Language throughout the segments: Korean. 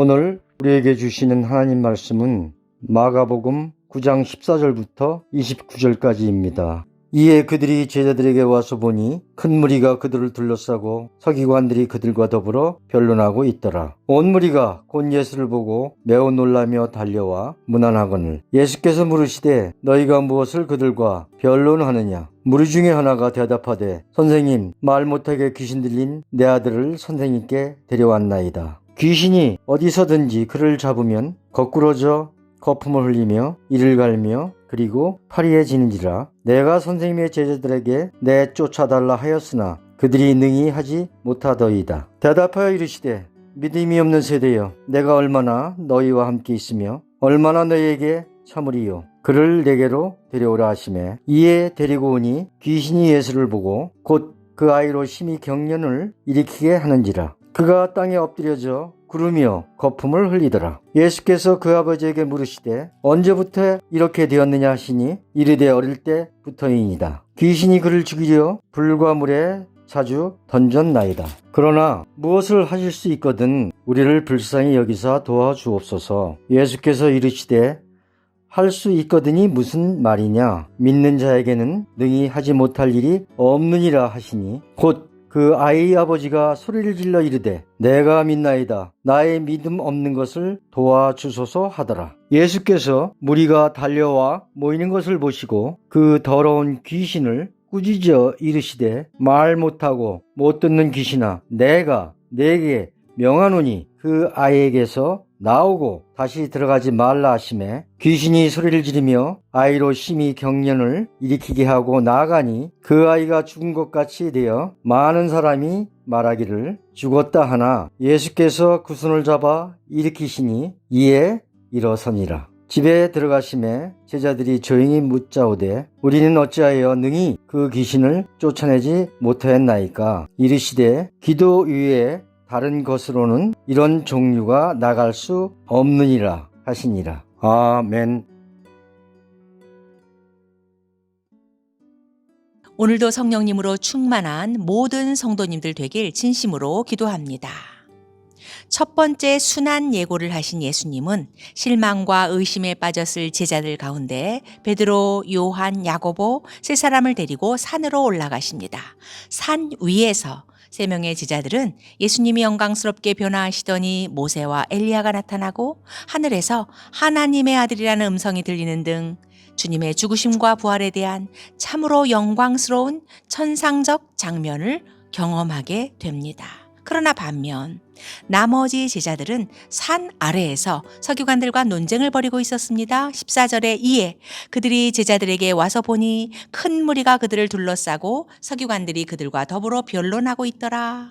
오늘 우리에게 주시는 하나님 말씀은 마가복음 9장 14절부터 29절까지입니다. 이에 그들이 제자들에게 와서 보니 큰 무리가 그들을 둘러싸고 서기관들이 그들과 더불어 변론하고 있더라. 온 무리가 곧 예수를 보고 매우 놀라며 달려와 문안하거늘 예수께서 물으시되 너희가 무엇을 그들과 변론하느냐? 무리 중에 하나가 대답하되 선생님, 말 못하게 귀신 들린 내 아들을 선생님께 데려왔나이다. 귀신이 어디서든지 그를 잡으면 거꾸러져 거품을 흘리며 이를 갈며 그리고 파리해지는지라. 내가 선생님의 제자들에게 내쫓아달라 하였으나 그들이 능히 하지 못하더이다. 대답하여 이르시되 믿음이 없는 세대여, 내가 얼마나 너희와 함께 있으며 얼마나 너희에게 참으리요. 그를 내게로 데려오라 하시매 이에 데리고 오니 귀신이 예수를 보고 곧 그 아이로 심히 경련을 일으키게 하는지라. 그가 땅에 엎드려져 구르며 거품을 흘리더라. 예수께서 그 아버지에게 물으시되 언제부터 이렇게 되었느냐 하시니 이르되 어릴 때부터이니이다. 귀신이 그를 죽이려 불과 물에 자주 던졌나이다. 그러나 무엇을 하실 수 있거든 우리를 불쌍히 여기사 도와주옵소서. 예수께서 이르시되 할 수 있거든이 무슨 말이냐? 믿는 자에게는 능히 하지 못할 일이 없느니라 하시니 곧 그 아이의 아버지가 소리를 질러 이르되 내가 믿나이다. 나의 믿음 없는 것을 도와주소서 하더라. 예수께서 무리가 달려와 모이는 것을 보시고 그 더러운 귀신을 꾸짖어 이르시되 말 못하고 못 듣는 귀신아, 내가 네게 명하노니 그 아이에게서 나오고 다시 들어가지 말라 하시매 귀신이 소리를 지르며 아이로 심히 경련을 일으키게 하고 나아가니 그 아이가 죽은 것 같이 되어 많은 사람이 말하기를 죽었다 하나 예수께서 그 손을 잡아 일으키시니 이에 일어서니라. 집에 들어가심에 제자들이 조용히 묻자오되 우리는 어찌하여 능히 그 귀신을 쫓아내지 못하였나이까? 이르시되 기도 위에 다른 것으로는 이런 종류가 나갈 수 없느니라 하시니라. 아멘. 오늘도 성령님으로 충만한 모든 성도님들 되길 진심으로 기도합니다. 첫 번째 순한 예고를 하신 예수님은 실망과 의심에 빠졌을 제자들 가운데 베드로, 요한, 야고보 세 사람을 데리고 산으로 올라가십니다. 산 위에서 세 명의 제자들은 예수님이 영광스럽게 변화하시더니 모세와 엘리야가 나타나고 하늘에서 하나님의 아들이라는 음성이 들리는 등 주님의 죽으심과 부활에 대한 참으로 영광스러운 천상적 장면을 경험하게 됩니다. 그러나 반면 나머지 제자들은 산 아래에서 서기관들과 논쟁을 벌이고 있었습니다. 14절에 이에 그들이 제자들에게 와서 보니 큰 무리가 그들을 둘러싸고 서기관들이 그들과 더불어 변론하고 있더라.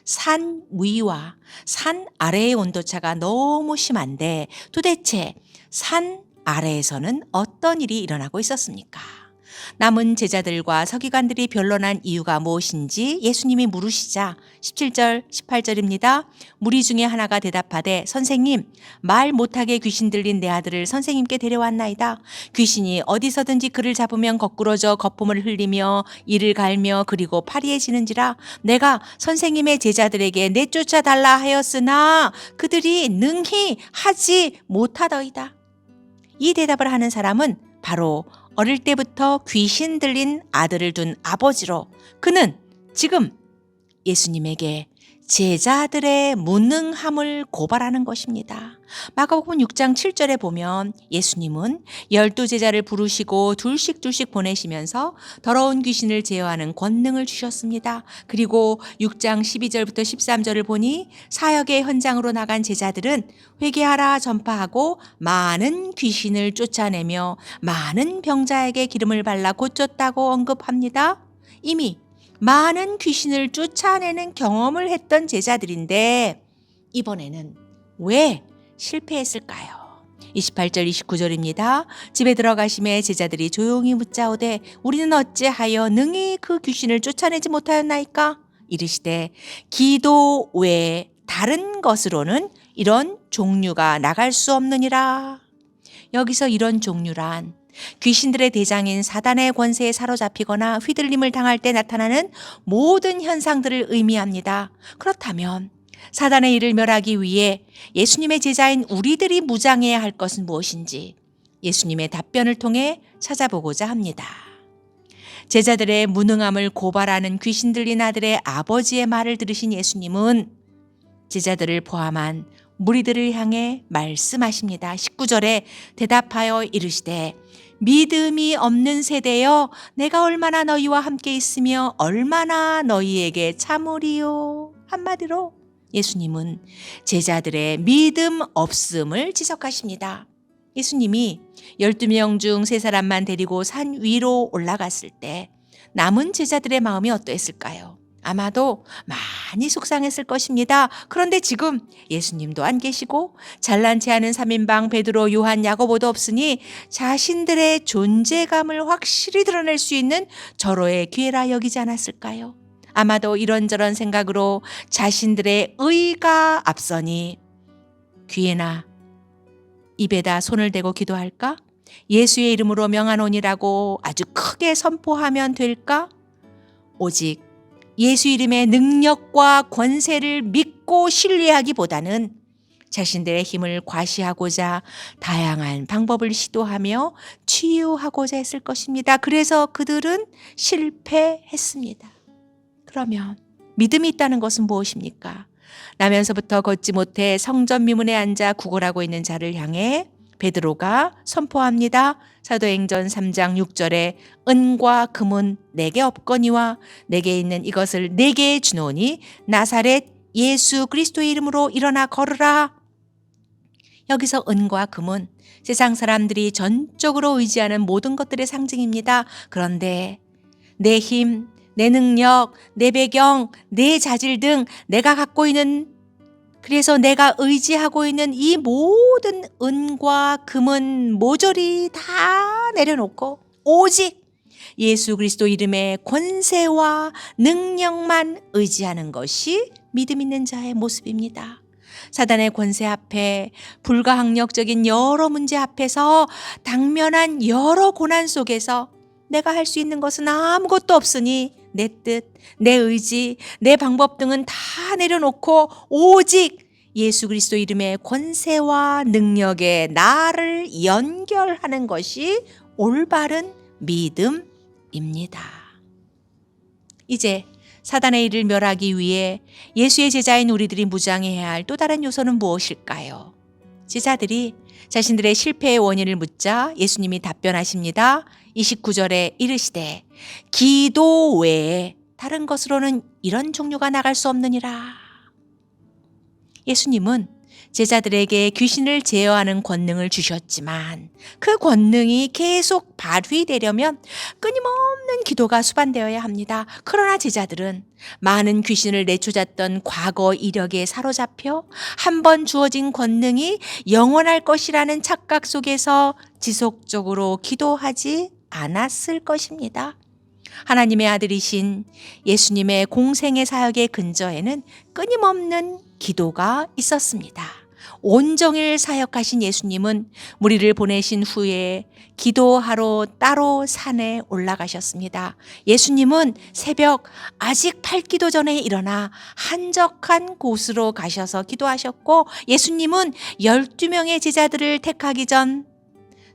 산 위와 산 아래의 온도차가 너무 심한데 도대체 산 아래에서는 어떤 일이 일어나고 있었습니까? 남은 제자들과 서기관들이 변론한 이유가 무엇인지 예수님이 물으시자 17절, 18절입니다. 무리 중에 하나가 대답하되 선생님, 말 못하게 귀신 들린 내 아들을 선생님께 데려왔나이다. 귀신이 어디서든지 그를 잡으면 거꾸러져 거품을 흘리며 이를 갈며 그리고 파리해지는지라. 내가 선생님의 제자들에게 내쫓아 달라 하였으나 그들이 능히 하지 못하더이다. 이 대답을 하는 사람은 바로 어릴 때부터 귀신 들린 아들을 둔 아버지로 그는 지금 예수님에게 제자들의 무능함을 고발하는 것입니다. 마가복음 6장 7절에 보면 예수님은 12제자를 부르시고 둘씩 보내시면서 더러운 귀신을 제어하는 권능을 주셨습니다. 그리고 6장 12절부터 13절을 보니 사역의 현장으로 나간 제자들은 회개하라 전파하고 많은 귀신을 쫓아내며 많은 병자에게 기름을 발라 고쳤다고 언급합니다. 이미 많은 귀신을 쫓아내는 경험을 했던 제자들인데 이번에는 왜 실패했을까요? 28절 29절입니다. 집에 들어가심에 제자들이 조용히 묻자오되 우리는 어찌하여 능히 그 귀신을 쫓아내지 못하였나이까? 이르시되 기도 외에 다른 것으로는 이런 종류가 나갈 수 없느니라. 여기서 이런 종류란 귀신들의 대장인 사단의 권세에 사로잡히거나 휘둘림을 당할 때 나타나는 모든 현상들을 의미합니다. 그렇다면 사단의 일을 멸하기 위해 예수님의 제자인 우리들이 무장해야 할 것은 무엇인지 예수님의 답변을 통해 찾아보고자 합니다. 제자들의 무능함을 고발하는 귀신 들린 아들의 아버지의 말을 들으신 예수님은 제자들을 포함한 무리들을 향해 말씀하십니다. 19절에 대답하여 이르시되 믿음이 없는 세대여 내가 얼마나 너희와 함께 있으며 얼마나 너희에게 참으리요. 한마디로 예수님은 제자들의 믿음 없음을 지적하십니다. 예수님이 12명 중 3사람만 데리고 산 위로 올라갔을 때 남은 제자들의 마음이 어떠했을까요? 아마도 많이 속상했을 것입니다. 그런데 지금 예수님도 안 계시고 잘난 체하는 3인방 베드로, 요한, 야고보도 없으니 자신들의 존재감을 확실히 드러낼 수 있는 절호의 기회라 여기지 않았을까요? 아마도 이런저런 생각으로 자신들의 의가 앞서니 귀에나 입에다 손을 대고 기도할까? 예수의 이름으로 명하노니라고 아주 크게 선포하면 될까? 오직 예수 이름의 능력과 권세를 믿고 신뢰하기보다는 자신들의 힘을 과시하고자 다양한 방법을 시도하며 치유하고자 했을 것입니다. 그래서 그들은 실패했습니다. 그러면 믿음이 있다는 것은 무엇입니까? 나면서부터 걷지 못해 성전 미문에 앉아 구걸하고 있는 자를 향해 베드로가 선포합니다. 사도행전 3장 6절에 은과 금은 내게 없거니와 내게 있는 이것을 내게 주노니 나사렛 예수 그리스도의 이름으로 일어나 걸으라. 여기서 은과 금은 세상 사람들이 전적으로 의지하는 모든 것들의 상징입니다. 그런데 내 힘, 내 능력, 내 배경, 내 자질 등 내가 갖고 있는 그래서 내가 의지하고 있는 이 모든 은과 금은 모조리 다 내려놓고 오직 예수 그리스도 이름의 권세와 능력만 의지하는 것이 믿음 있는 자의 모습입니다. 사단의 권세 앞에 불가항력적인 여러 문제 앞에서 당면한 여러 고난 속에서 내가 할 수 있는 것은 아무것도 없으니 내 뜻, 내 의지, 내 방법 등은 다 내려놓고 오직 예수 그리스도 이름의 권세와 능력에 나를 연결하는 것이 올바른 믿음입니다. 이제 사단의 일을 멸하기 위해 예수의 제자인 우리들이 무장해야 할 또 다른 요소는 무엇일까요? 제자들이 자신들의 실패의 원인을 묻자 예수님이 답변하십니다. 29절에 이르시되 기도 외에 다른 것으로는 이런 종류가 나갈 수 없느니라. 예수님은 제자들에게 귀신을 제어하는 권능을 주셨지만 그 권능이 계속 발휘되려면 끊임없는 기도가 수반되어야 합니다. 그러나 제자들은 많은 귀신을 내쫓았던 과거 이력에 사로잡혀 한 번 주어진 권능이 영원할 것이라는 착각 속에서 지속적으로 기도하지 않았을 것입니다. 하나님의 아들이신 예수님의 공생의 사역의 근저에는 끊임없는 기도가 있었습니다. 온종일 사역하신 예수님은 무리를 보내신 후에 기도하러 따로 산에 올라가셨습니다. 예수님은 새벽 아직 밝기도 전에 일어나 한적한 곳으로 가셔서 기도하셨고 예수님은 12명의 제자들을 택하기 전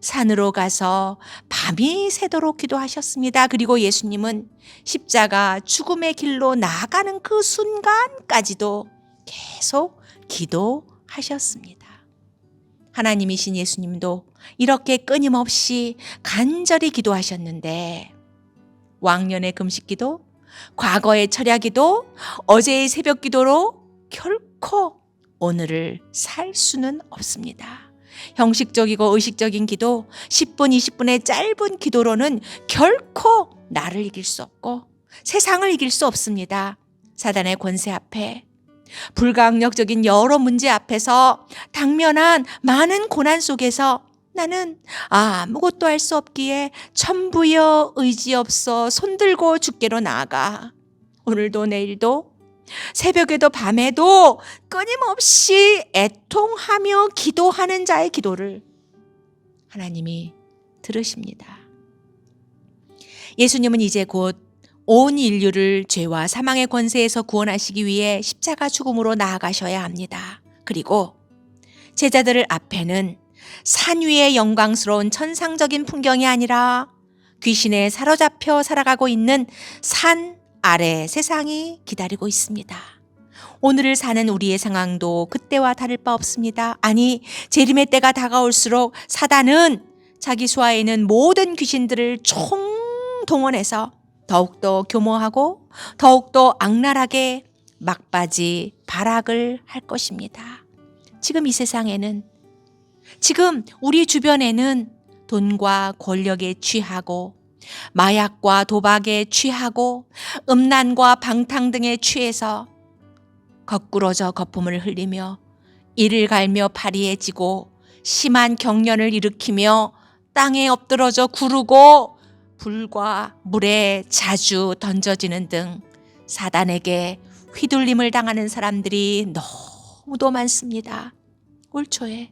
산으로 가서 밤이 새도록 기도하셨습니다. 그리고 예수님은 십자가 죽음의 길로 나아가는 그 순간까지도 계속 기도하셨습니다. 하나님이신 예수님도 이렇게 끊임없이 간절히 기도하셨는데 왕년의 금식기도, 과거의 철야기도, 어제의 새벽기도로 결코 오늘을 살 수는 없습니다. 형식적이고 의식적인 기도, 10분, 20분의 짧은 기도로는 결코 나를 이길 수 없고 세상을 이길 수 없습니다. 사단의 권세 앞에, 불가항력적인 여러 문제 앞에서, 당면한 많은 고난 속에서 나는 아무것도 할 수 없기에 천부여 의지 없어 손들고 주께로 나아가 오늘도 내일도 새벽에도 밤에도 끊임없이 애통하며 기도하는 자의 기도를 하나님이 들으십니다. 예수님은 이제 곧 온 인류를 죄와 사망의 권세에서 구원하시기 위해 십자가 죽음으로 나아가셔야 합니다. 그리고 제자들 앞에는 산 위의 영광스러운 천상적인 풍경이 아니라 귀신에 사로잡혀 살아가고 있는 산 아래 세상이 기다리고 있습니다. 오늘을 사는 우리의 상황도 그때와 다를 바 없습니다. 아니, 재림의 때가 다가올수록 사단은 자기 수하에 있는 모든 귀신들을 총동원해서 더욱더 교모하고 더욱더 악랄하게 막바지 발악을 할 것입니다. 지금 이 세상에는, 지금 우리 주변에는 돈과 권력에 취하고 마약과 도박에 취하고 음란과 방탕 등에 취해서 거꾸러져 거품을 흘리며 이를 갈며 파리해지고 심한 경련을 일으키며 땅에 엎드러져 구르고 불과 물에 자주 던져지는 등 사단에게 휘둘림을 당하는 사람들이 너무도 많습니다. 올 초에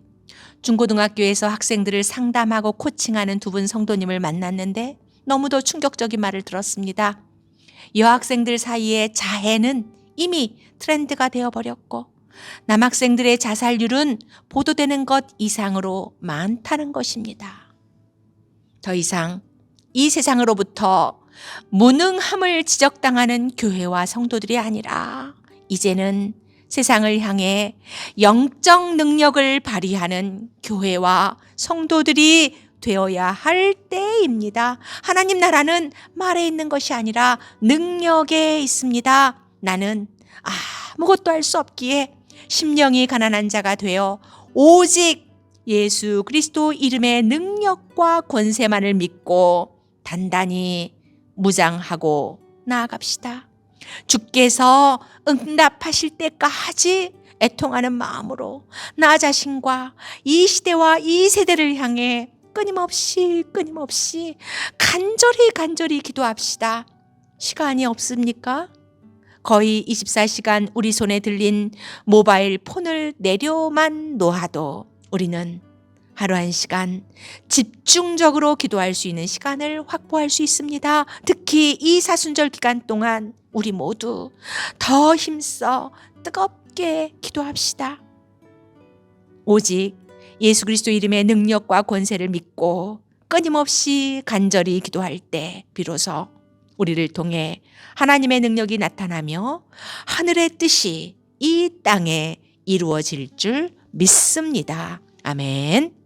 중고등학교에서 학생들을 상담하고 코칭하는 두 분 성도님을 만났는데 너무도 충격적인 말을 들었습니다. 여학생들 사이에 자해는 이미 트렌드가 되어버렸고 남학생들의 자살률은 보도되는 것 이상으로 많다는 것입니다. 더 이상 이 세상으로부터 무능함을 지적당하는 교회와 성도들이 아니라 이제는 세상을 향해 영적 능력을 발휘하는 교회와 성도들이 되어야 할 때입니다. 하나님 나라는 말에 있는 것이 아니라 능력에 있습니다. 나는 아무것도 할 수 없기에 심령이 가난한 자가 되어 오직 예수 그리스도 이름의 능력과 권세만을 믿고 단단히 무장하고 나아갑시다. 주께서 응답하실 때까지 애통하는 마음으로 나 자신과 이 시대와 이 세대를 향해 끊임없이 간절히 기도합시다. 시간이 없습니까? 거의 24시간 우리 손에 들린 모바일 폰을 내려만 놓아도 우리는 하루 1시간 집중적으로 기도할 수 있는 시간을 확보할 수 있습니다. 특히 이 사순절 기간 동안 우리 모두 더 힘써 뜨겁게 기도합시다. 오직 예수 그리스도 이름의 능력과 권세를 믿고 끊임없이 간절히 기도할 때 비로소 우리를 통해 하나님의 능력이 나타나며 하늘의 뜻이 이 땅에 이루어질 줄 믿습니다. 아멘.